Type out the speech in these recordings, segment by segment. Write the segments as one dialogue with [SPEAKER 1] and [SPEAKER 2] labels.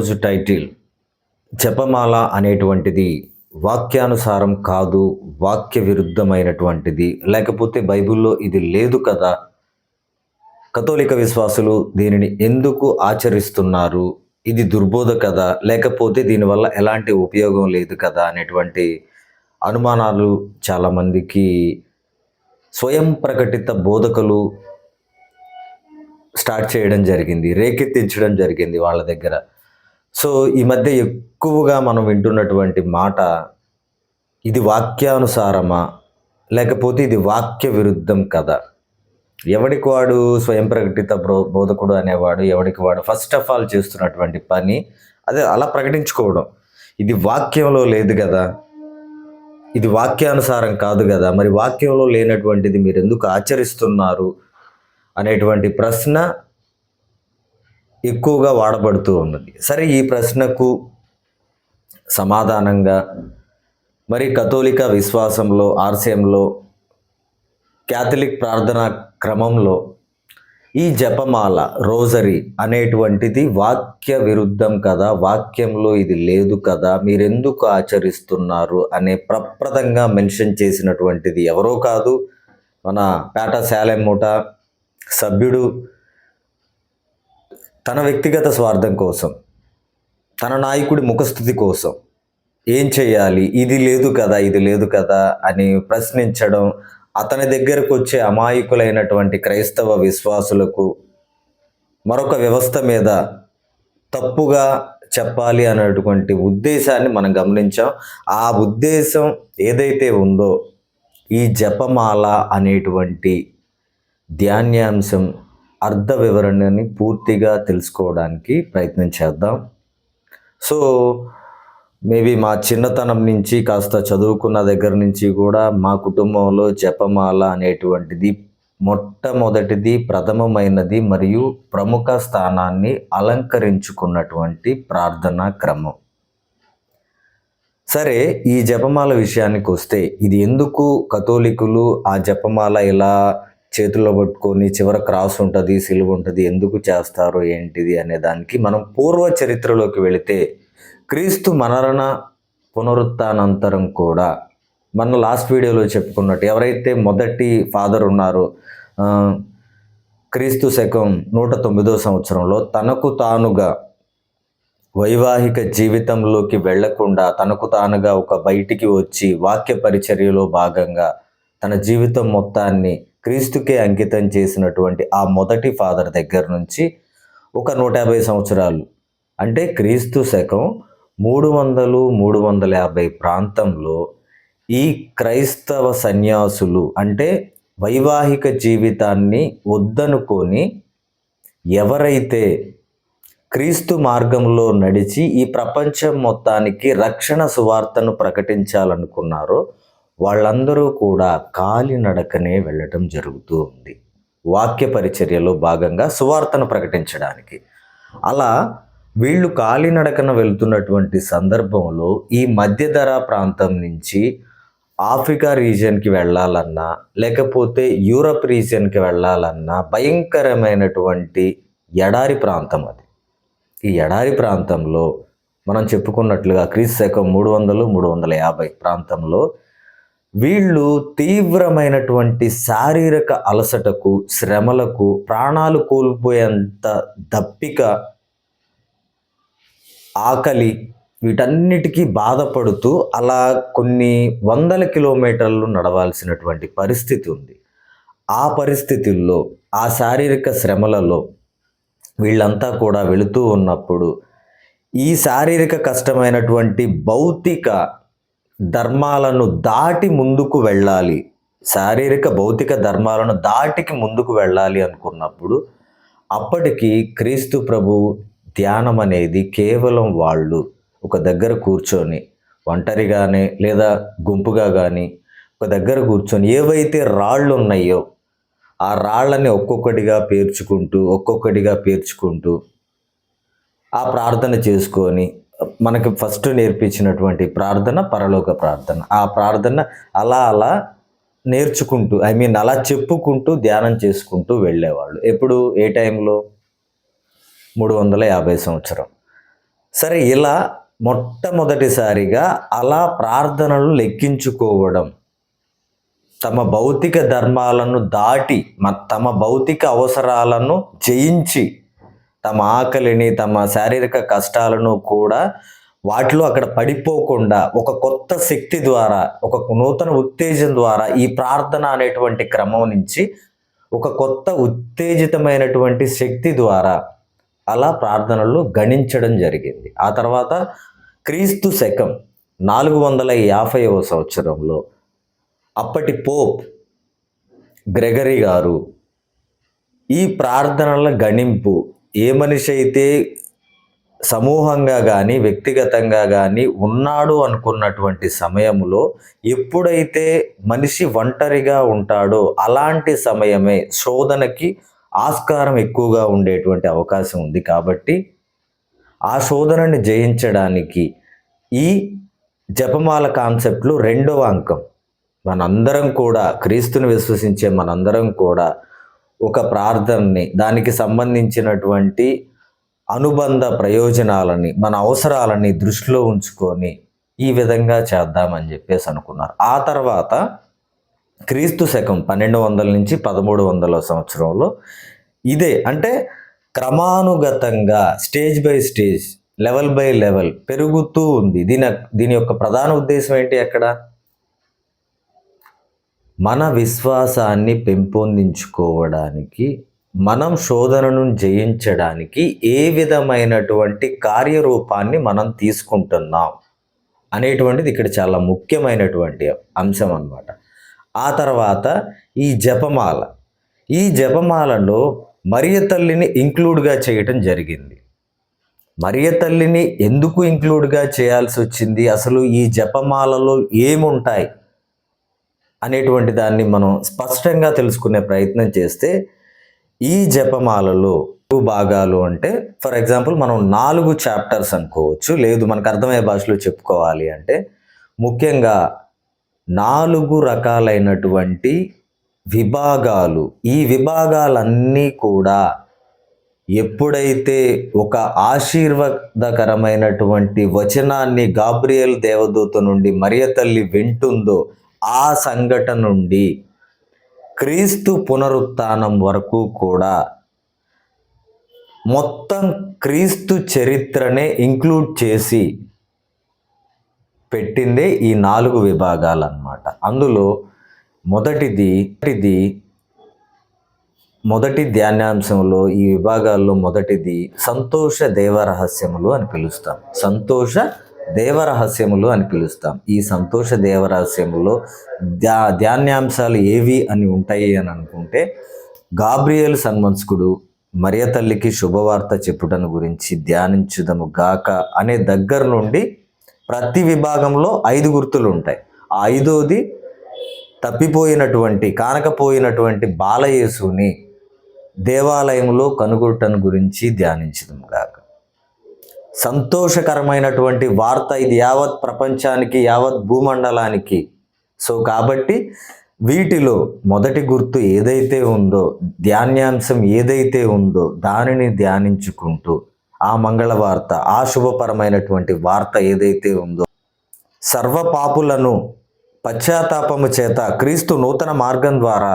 [SPEAKER 1] ఈరోజు టైటిల్ జపమాల అనేటువంటిది వాక్యానుసారం కాదు, వాక్య విరుద్ధమైనటువంటిది, లేకపోతే బైబిల్లో ఇది లేదు కదా, కథోలిక విశ్వాసులు దీనిని ఎందుకు ఆచరిస్తున్నారు, ఇది దుర్బోధ కదా, లేకపోతే దీనివల్ల ఎలాంటి ఉపయోగం లేదు కదా అనేటువంటి అనుమానాలు చాలామందికి స్వయం ప్రకటిత బోధకులు స్టార్ట్ చేయడం జరిగింది, రేకెత్తించడం జరిగింది వాళ్ళ దగ్గర. సో ఈ మధ్య ఎక్కువగా మనం వింటున్నటువంటి మాట, ఇది వాక్యానుసారమా లేకపోతే ఇది వాక్య విరుద్ధం కదా. ఎవడికి వాడు స్వయం ప్రకటిత బోధకుడు అనేవాడు ఎవడికి వాడు ఫస్ట్ ఆఫ్ ఆల్ చేస్తున్నటువంటి పని అదే అలా ప్రకటించుకోవడం. ఇది వాక్యంలో లేదు కదా, ఇది వాక్యానుసారం కాదు కదా, మరి వాక్యంలో లేనటువంటిది మీరు ఎందుకు ఆచరిస్తున్నారు అనేటువంటి ప్రశ్న ఎక్కువగా వాడబడుతూ ఉన్నది. సరే, ఈ ప్రశ్నకు సమాధానంగా మరి కథోలిక విశ్వాసంలో, ఆర్సీఎంలో, క్యాథలిక్ ప్రార్థనా క్రమంలో ఈ జపమాల, రోజరీ అనేటువంటిది వాక్య విరుద్ధం కదా, వాక్యంలో ఇది లేదు కదా, మీరెందుకు ఆచరిస్తున్నారు అనే ప్రప్రదంగా మెన్షన్ చేసినటువంటిది ఎవరో కాదు, మన పేట శాలెం మూట సభ్యుడు తన వ్యక్తిగత స్వార్థం కోసం, తన నాయకుడి ముఖస్థుతి కోసం ఏం చేయాలి, ఇది లేదు కదా, ఇది లేదు కదా అని ప్రశ్నించడం, అతని దగ్గరకు వచ్చే అమాయకులైనటువంటి క్రైస్తవ విశ్వాసులకు మరొక వ్యవస్థ మీద తప్పుగా చెప్పాలి అనేటువంటి ఉద్దేశాన్ని మనం గమనించాం. ఆ ఉద్దేశం ఏదైతే ఉందో, ఈ జపమాల అనేటువంటి ధ్యాన్యాంశం అర్థ వివరణని పూర్తిగా తెలుసుకోవడానికి ప్రయత్నం చేద్దాం. సో మేబీ మా చిన్నతనం నుంచి కాస్త చదువుకున్న దగ్గర నుంచి కూడా మా కుటుంబంలో జపమాల అనేటువంటిది మొట్టమొదటిది, ప్రథమమైనది మరియు ప్రముఖ స్థానాన్ని అలంకరించుకున్నటువంటి ప్రార్థనా క్రమం. సరే, ఈ జపమాల విషయానికి వస్తే, ఇది ఎందుకు కథోలికులు ఆ జపమాల ఇలా చేతుల్లో పట్టుకొని చివర క్రాస్ ఉంటుంది, సిలువ ఉంటుంది, ఎందుకు చేస్తారు ఏంటిది అనే దానికి మనం పూర్వ చరిత్రలోకి వెళితే, క్రీస్తు మరణ పునరుత్థానంతరం కూడా మన లాస్ట్ వీడియోలో చెప్పుకున్నట్టు ఎవరైతే మొదటి ఫాదర్ ఉన్నారో, క్రీస్తు శకం 109వ సంవత్సరంలో తనకు తానుగా వైవాహిక జీవితంలోకి వెళ్లకుండా తనకు తానుగా ఒక బయటికి వచ్చి వాక్య పరిచర్యలో భాగంగా తన జీవితం మొత్తాన్ని క్రీస్తుకే అంకితం చేసినటువంటి ఆ మొదటి ఫాదర్ దగ్గర నుంచి ఒక 150 సంవత్సరాలు, అంటే క్రీస్తు శకం 300-350 ప్రాంతంలో ఈ క్రైస్తవ సన్యాసులు, అంటే వైవాహిక జీవితాన్ని వద్దనుకొని ఎవరైతే క్రీస్తు మార్గంలో నడిచి ఈ ప్రపంచం మొత్తానికి రక్షణ సువార్తను ప్రకటించాలనుకున్నారో వాళ్ళందరూ కూడా కాలినడకనే వెళ్ళటం జరుగుతూ ఉంది, వాక్య పరిచర్యలో భాగంగా సువార్తను ప్రకటించడానికి. అలా వీళ్ళు కాలినడకన వెళ్తున్నటువంటి సందర్భంలో ఈ మధ్యధరా ప్రాంతం నుంచి ఆఫ్రికా రీజియన్కి వెళ్ళాలన్నా, లేకపోతే యూరప్ రీజియన్కి వెళ్ళాలన్నా భయంకరమైనటువంటి ఎడారి ప్రాంతం అది. ఈ ఎడారి ప్రాంతంలో మనం చెప్పుకున్నట్లుగా క్రీస్తు శకం 300-350 ప్రాంతంలో వీళ్ళు తీవ్రమైనటువంటి శారీరక అలసటకు, శ్రమలకు, ప్రాణాలు కోల్పోయేంత దప్పిక, ఆకలి, వీటన్నిటికీ బాధపడుతూ అలా కొన్ని వందల కిలోమీటర్లు నడవాల్సినటువంటి పరిస్థితి ఉంది. ఆ పరిస్థితుల్లో, ఆ శారీరక శ్రమలలో వీళ్ళంతా కూడా వెళుతూ ఉన్నప్పుడు ఈ శారీరక కష్టమైనటువంటి భౌతిక ధర్మాలను దాటి ముందుకు వెళ్ళాలి, శారీరక భౌతిక ధర్మాలను దాటికి ముందుకు వెళ్ళాలి అనుకున్నప్పుడు అప్పటికి క్రీస్తు ప్రభు ధ్యానం అనేది కేవలం వాళ్ళు ఒక దగ్గర కూర్చొని ఒంటరిగానే లేదా గుంపుగా కానీ ఒక దగ్గర కూర్చొని ఏవైతే రాళ్ళు ఉన్నాయో ఆ రాళ్ళని ఒక్కొక్కటిగా పేర్చుకుంటూ ఆ ప్రార్థన చేసుకొని, మనకి ఫస్ట్ నేర్పించినటువంటి ప్రార్థన పరలోక ప్రార్థన, ఆ ప్రార్థన అలా నేర్చుకుంటూ, అలా చెప్పుకుంటూ ధ్యానం చేసుకుంటూ వెళ్ళేవాళ్ళు. ఎప్పుడు, ఏ టైంలో? 350 సంవత్సరం. సరే, ఇలా మొట్టమొదటిసారిగా అలా ప్రార్థనలు లెక్కించుకోవడం, తమ భౌతిక ధర్మాలను దాటి తమ భౌతిక అవసరాలను జయించి, తమ ఆకలిని, తమ శారీరక కష్టాలను కూడా వాటిలో అక్కడ పడిపోకుండా ఒక కొత్త శక్తి ద్వారా, ఒక నూతన ఉత్తేజం ద్వారా ఈ ప్రార్థన అనేటువంటి క్రమం నుంచి ఒక కొత్త ఉత్తేజితమైనటువంటి శక్తి ద్వారా అలా ప్రార్థనలు గణించడం జరిగింది. ఆ తర్వాత క్రీస్తు శకం 450వ సంవత్సరంలో అప్పటి పోప్ గ్రెగరీ గారు ఈ ప్రార్థనల గణింపు ఏ మనిషి అయితే సమూహంగా కానీ వ్యక్తిగతంగా కానీ ఉన్నాడు అనుకున్నటువంటి సమయంలో ఎప్పుడైతే మనిషి ఒంటరిగా ఉంటాడో అలాంటి సమయమే శోధనకి ఆస్కారం ఎక్కువగా ఉండేటువంటి అవకాశం ఉంది. కాబట్టి ఆ శోధనని జయించడానికి ఈ జపమాల కాన్సెప్ట్లో 2వ అంకం, మనందరం కూడా క్రీస్తుని విశ్వసించే మనందరం కూడా ఒక ప్రార్థనని, దానికి సంబంధించినటువంటి అనుబంధ ప్రయోజనాలని, మన అవసరాలని దృష్టిలో ఉంచుకొని ఈ విధంగా చేద్దామని చెప్పేసి అనుకున్నారు. ఆ తర్వాత క్రీస్తు శకం 1200 నుంచి 1300 సంవత్సరంలో ఇదే, అంటే క్రమానుగతంగా stage by stage, level by level పెరుగుతూ ఉంది. దీని యొక్క ప్రధాన ఉద్దేశం ఏంటి? అక్కడ మన విశ్వాసాన్ని పెంపొందించుకోవడానికి, మనం శోధనను జయించడానికి ఏ విధమైనటువంటి కార్యరూపాన్ని మనం తీసుకుంటున్నాం అనేటువంటిది ఇక్కడ చాలా ముఖ్యమైనటువంటి అంశం అన్నమాట. ఆ తర్వాత ఈ జపమాలలో మరియ తల్లిని ఇంక్లూడ్గా చేయటం జరిగింది. మరియ తల్లిని ఎందుకు ఇంక్లూడ్గా చేయాల్సి వచ్చింది, అసలు ఈ జపమాలలో ఏముంటాయి అనేటువంటి దాన్ని మనం స్పష్టంగా తెలుసుకునే ప్రయత్నం చేస్తే, ఈ జపమాలలో భాగాలు అంటే ఫర్ ఎగ్జాంపుల్ మనం 4 చాప్టర్స్ అనుకోవచ్చు, లేదు మనకు అర్థమయ్యే భాషలో చెప్పుకోవాలి అంటే ముఖ్యంగా 4 రకాలైనటువంటి విభాగాలు. ఈ విభాగాలన్నీ కూడా ఎప్పుడైతే ఒక ఆశీర్వాదకరమైనటువంటి వచనాన్ని గాబ్రియేల్ దేవదూత నుండి మరియ తల్లి వింటుందో ఆ సంఘటన నుండి క్రీస్తు పునరుత్థానం వరకు కూడా మొత్తం క్రీస్తు చరిత్రనే ఇంక్లూడ్ చేసి పెట్టిందే ఈ 4 విభాగాలు అన్నమాట. అందులో మొదటి ధ్యానాంశంలో, ఈ విభాగాల్లో మొదటిది సంతోష దేవరహస్యములు అని పిలుస్తాం. ఈ సంతోష దేవరహస్యములో ధ్యానాంశాలు ఏవి అని ఉంటాయి అని అనుకుంటే, గాబ్రియేల్ సన్మంస్కుడు మరియ తల్లికి శుభవార్త చెప్పుటను గురించి ధ్యానించుదము గాక అనే దగ్గర నుండి ప్రతి విభాగంలో 5 గుర్తులు ఉంటాయి. ఆ 5వది కానకపోయినటువంటి బాలయేసుని దేవాలయంలో కనుగొట్టను గురించి ధ్యానించుదము గాక. సంతోషకరమైనటువంటి వార్త ఇది యావత్ ప్రపంచానికి, యావత్ భూమండలానికి. సో కాబట్టి వీటిలో మొదటి గుర్తు ఏదైతే ఉందో, ధ్యానాంశం ఏదైతే ఉందో దానిని ధ్యానించుకుంటూ ఆ మంగళవార్త, ఆ శుభపరమైనటువంటి వార్త ఏదైతే ఉందో, సర్వ పాపులను పశ్చాత్తాపము చేత క్రీస్తు నూతన మార్గం ద్వారా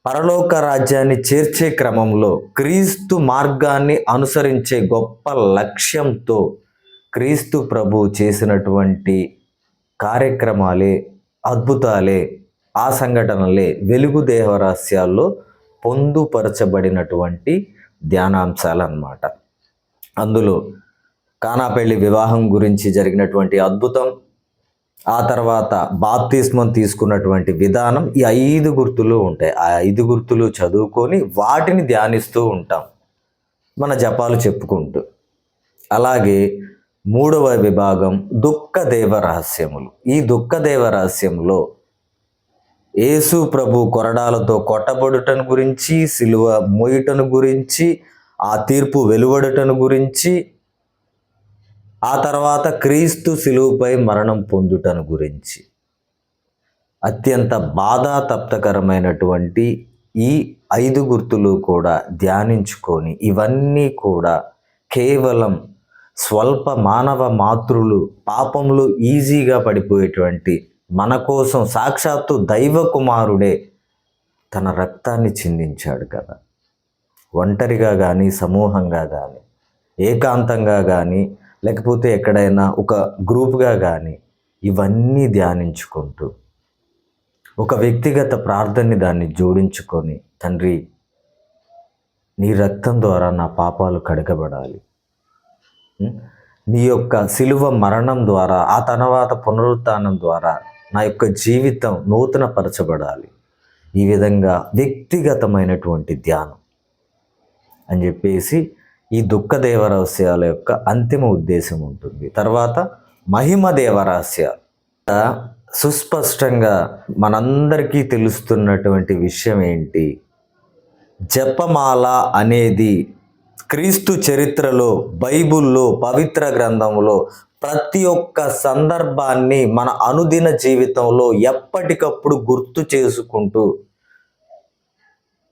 [SPEAKER 1] పరలోక రాజ్యాన్ని చేర్చే క్రమంలో క్రీస్తు మార్గాన్ని అనుసరించే గొప్ప లక్ష్యంతో క్రీస్తు ప్రభు చేసినటువంటి కార్యక్రమాలే, అద్భుతాలే, ఆ సంఘటనలే వెలుగు దేవరహస్యాల్లో పొందుపరచబడినటువంటి ధ్యానాంశాలు అన్నమాట. అందులో కానాపెళ్లి వివాహం గురించి జరిగినటువంటి అద్భుతం, ఆ తర్వాత బాప్తిస్మం తీసుకున్నటువంటి విధానం, ఈ 5 గుర్తులు ఉంటాయి. ఆ 5 గుర్తులు చదువుకొని వాటిని ధ్యానిస్తూ ఉంటాం మన జపాలు చెప్పుకుంటూ. అలాగే 3వ విభాగం దుఃఖ దేవ రహస్యములు. ఈ దుఃఖ దేవ రహస్యంలో యేసు ప్రభు కొరడాలతో కొట్టబడుటను గురించి, సిలువ మోయుటను గురించి, ఆ తీర్పు వెలువడుటను గురించి, ఆ తర్వాత క్రీస్తు సిలువపై మరణం పొందుటను గురించి, అత్యంత బాధాతప్తకరమైనటువంటి ఈ 5 గుర్తులు కూడా ధ్యానించుకొని, ఇవన్నీ కూడా కేవలం స్వల్ప మానవ మాతృలు పాపంలో ఈజీగా పడిపోయేటువంటి మన కోసం సాక్షాత్తు దైవ కుమారుడే తన రక్తాన్ని చిందించాడు కదా. ఒంటరిగా కానీ, సమూహంగా కానీ, ఏకాంతంగా కానీ, లేకపోతే ఎక్కడైనా ఒక గ్రూప్గా కానీ, ఇవన్నీ ధ్యానించుకుంటూ ఒక వ్యక్తిగత ప్రార్థనని దాన్ని జోడించుకొని, తండ్రి నీ రక్తం ద్వారా నా పాపాలు కడగబడాలి, నీ యొక్క శిలువ మరణం ద్వారా ఆ తర్వాత పునరుత్థానం ద్వారా నా యొక్క జీవితం నూతనపరచబడాలి. ఈ విధంగా వ్యక్తిగతమైనటువంటి ధ్యానం అని చెప్పేసి ఈ దుఃఖ దేవరహస్యాల యొక్క అంతిమ ఉద్దేశం ఉంటుంది. తర్వాత మహిమ దేవరహస్యాలు సుస్పష్టంగా మనందరికీ తెలుస్తున్నటువంటి విషయం ఏంటి? జపమాల అనేది క్రీస్తు చరిత్రలో, బైబిల్లో, పవిత్ర గ్రంథంలో ప్రతి ఒక్క సందర్భాన్ని మన అనుదిన జీవితంలో ఎప్పటికప్పుడు గుర్తు చేసుకుంటూ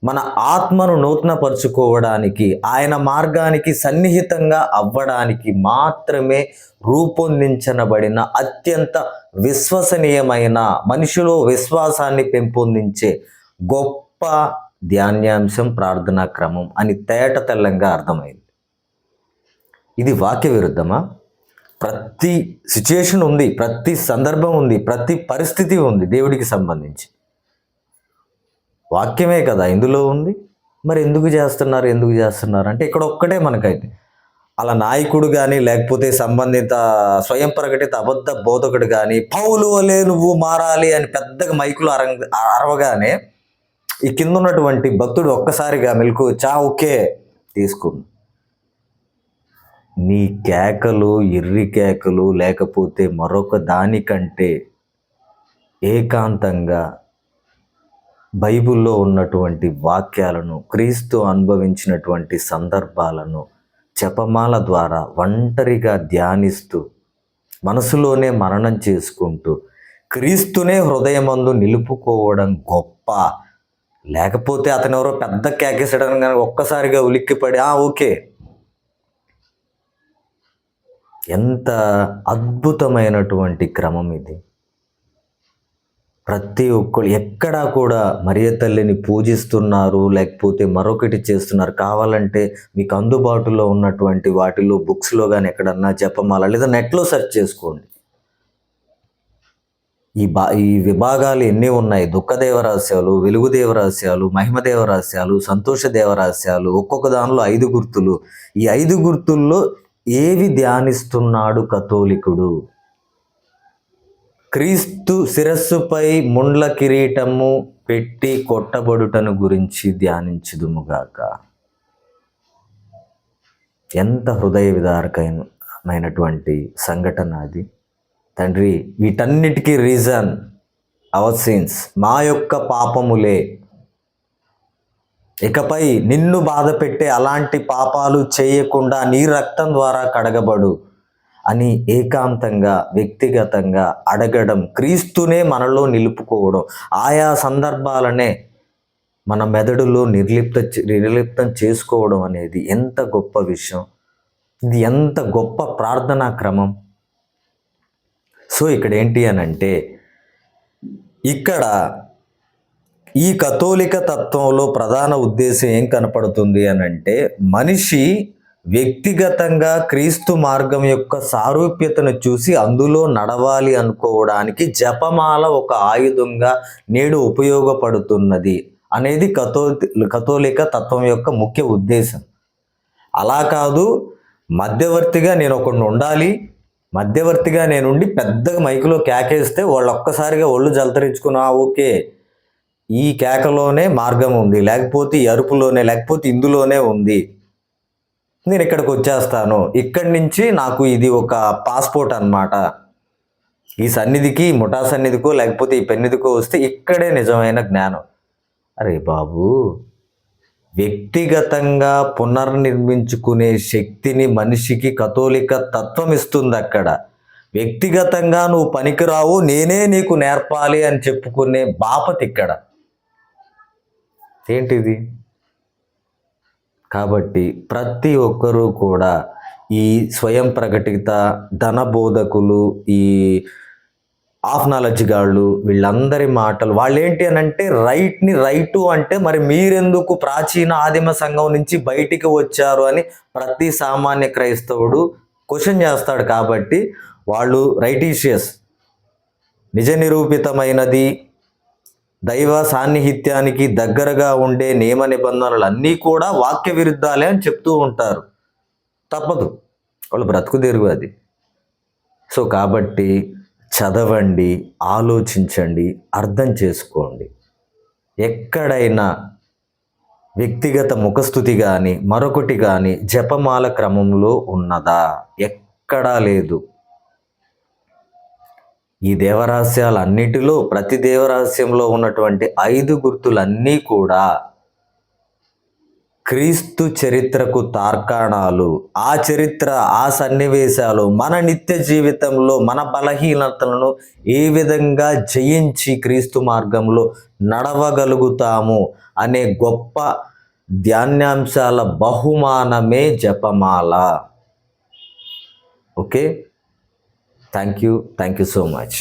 [SPEAKER 1] మన ఆత్మను నూతనపరుచుకోవడానికి, ఆయన మార్గానికి సన్నిహితంగా అవ్వడానికి మాత్రమే రూపొందించబడిన అత్యంత విశ్వసనీయమైన, మనిషిలో విశ్వాసాన్ని పెంపొందించే గొప్ప ధ్యానాంశం ప్రార్థనా క్రమం అని తేటతెల్లంగా అర్థమైంది. ఇది వాక్య విరుద్ధమా? ప్రతి సిచ్యుయేషన్ ఉంది, ప్రతి సందర్భం ఉంది, ప్రతి పరిస్థితి ఉంది దేవుడికి సంబంధించి. వాక్యమే కదా ఇందులో ఉంది. మరి ఎందుకు చేస్తున్నారు అంటే ఇక్కడ ఒక్కటే మనకైతే అలా నాయకుడు కానీ, లేకపోతే సంబంధిత స్వయం ప్రకటిత అబద్ధ బోధకుడు కానీ పౌలు వలే నువ్వు మారాలి అని పెద్దగా మైకులు అరవగానే ఈ కింద ఉన్నటువంటి భక్తుడు ఒక్కసారిగా మెలకు ఓకే తీసుకుంది. నీ కేకలు, ఎర్రి కేకలు, లేకపోతే మరొక దానికంటే ఏకాంతంగా బైబిల్లో ఉన్నటువంటి వాక్యాలను, క్రీస్తు అనుభవించినటువంటి సందర్భాలను జపమాల ద్వారా ఒంటరిగా ధ్యానిస్తూ మనసులోనే మననం చేసుకుంటూ క్రీస్తునే హృదయమందు నిలుపుకోవడం గొప్ప. లేకపోతే అతను ఎవరో పెద్ద కేకేసడం కానీ ఒక్కసారిగా ఉలిక్కిపడి ఓకే. ఎంత అద్భుతమైనటువంటి క్రమం ఇది. ప్రతి ఒక్కరు ఎక్కడా కూడా మరియ తల్లిని పూజిస్తున్నారు, లేకపోతే మరొకటి చేస్తున్నారు. కావాలంటే మీకు అందుబాటులో ఉన్నటువంటి వాటిలో బుక్స్లో కానీ ఎక్కడన్నా జపమాల లేదా నెట్లో సెర్చ్ చేసుకోండి. ఈ విభాగాలు ఎన్ని ఉన్నాయి? దుఃఖ దేవరహస్యాలు, వెలుగు దేవరహస్యాలు, మహిమ దేవరహస్యాలు, సంతోష దేవరహస్యాలు, ఒక్కొక్క దానిలో 5 గుర్తులు. ఈ 5 గుర్తుల్లో ఏవి ధ్యానిస్తున్నాడు కథోలికుడు? క్రీస్తు శిరస్సుపై ముండ్ల కిరీటము పెట్టి కొట్టబడుటను గురించి ధ్యానించుదుముగాక. ఎంత హృదయ విదారకమైనటువంటి సంఘటన అది. తండ్రి, వీటన్నిటికీ రీజన్ అవర్ సిన్స్, మా యొక్క పాపములే. ఇకపై నిన్ను బాధ పెట్టే అలాంటి పాపాలు చేయకుండా నీ రక్తం ద్వారా కడగబడు అని ఏకాంతంగా, వ్యక్తిగతంగా అడగడం, క్రీస్తునే మనలో ఆయా సందర్భాలనే మన మెదడులో నిర్లిప్తం చేసుకోవడం అనేది ఎంత గొప్ప విషయం. ఇది ఎంత గొప్ప ప్రార్థనా క్రమం. సో ఇక్కడ ఏంటి అనంటే, ఇక్కడ ఈ కథోలిక తత్వంలో ప్రధాన ఉద్దేశం ఏం కనపడుతుంది అనంటే, మనిషి వ్యక్తిగతంగా క్రీస్తు మార్గం యొక్క సారూప్యతను చూసి అందులో నడవాలి అనుకోవడానికి జపమాల ఒక ఆయుధంగా నేడు ఉపయోగపడుతున్నది అనేది కథోలిక తత్వం యొక్క ముఖ్య ఉద్దేశం. అలా కాదు, మధ్యవర్తిగా నేను ఒకడిని ఉండాలి, మధ్యవర్తిగా నేనుండి పెద్దగా మైకులో కేకేస్తే వాళ్ళు ఒక్కసారిగా ఒళ్ళు జలతరించుకుని ఓకే ఈ కేకలోనే మార్గం ఉంది, లేకపోతే ఈ అరుపులోనే, లేకపోతే ఇందులోనే ఉంది, నేను ఇక్కడికి వచ్చేస్తాను, ఇక్కడి నుంచి నాకు ఇది ఒక పాస్పోర్ట్ అన్నమాట, ఈ సన్నిధికి, ముఠా సన్నిధికో లేకపోతే ఈ పెన్నిధికో వస్తే ఇక్కడే నిజమైన జ్ఞానం. అరే బాబు, వ్యక్తిగతంగా పునర్నిర్మించుకునే శక్తిని మనిషికి కథోలిక తత్వం ఇస్తుంది. అక్కడ వ్యక్తిగతంగా నువ్వు పనికిరావు, నేనే నీకు నేర్పాలి అని చెప్పుకునే బాపతి ఇక్కడ ఏంటిది? కాబట్టి ప్రతి ఒక్కరూ కూడా ఈ స్వయం ప్రకటిత ధనబోధకులు, ఈ ఆఫ్ నాలెడ్జ్ గాళ్ళు, వీళ్ళందరి మాటలు వాళ్ళేంటి అని అంటే రైట్ని రైటు అంటే మరి మీరెందుకు ప్రాచీన ఆదిమ సంఘం నుంచి బయటికి వచ్చారు అని ప్రతి సామాన్య క్రైస్తవుడు క్వశ్చన్ చేస్తాడు. కాబట్టి వాళ్ళు రైటీషియస్, నిజ నిరూపితమైనది, దైవ సాన్నిహిత్యానికి దగ్గరగా ఉండే నియమ నిబంధనలు అన్నీ కూడా వాక్య విరుద్ధాలే అని చెప్తూ ఉంటారు. తప్పదు, వాళ్ళు బ్రతుకు తెరుగు అది. సో కాబట్టి చదవండి, ఆలోచించండి, అర్థం చేసుకోండి. ఎక్కడైనా వ్యక్తిగత ముఖస్థుతి కానీ మరొకటి కానీ జపమాల క్రమంలో ఉన్నదా? ఎక్కడా లేదు. ఈ దేవరహస్యాలన్నిటిలో ప్రతి దేవరహస్యంలో ఉన్నటువంటి 5 గుర్తులన్నీ కూడా క్రీస్తు చరిత్రకు తార్కాణాలు. ఆ చరిత్ర, ఆ సన్నివేశాలు మన నిత్య జీవితంలో మన బలహీనతలను ఏ విధంగా జయించి క్రీస్తు మార్గంలో నడవగలుగుతాము అనే గొప్ప ధ్యానాంశాల బహుమానమే జపమాల. Okay, thank you so much.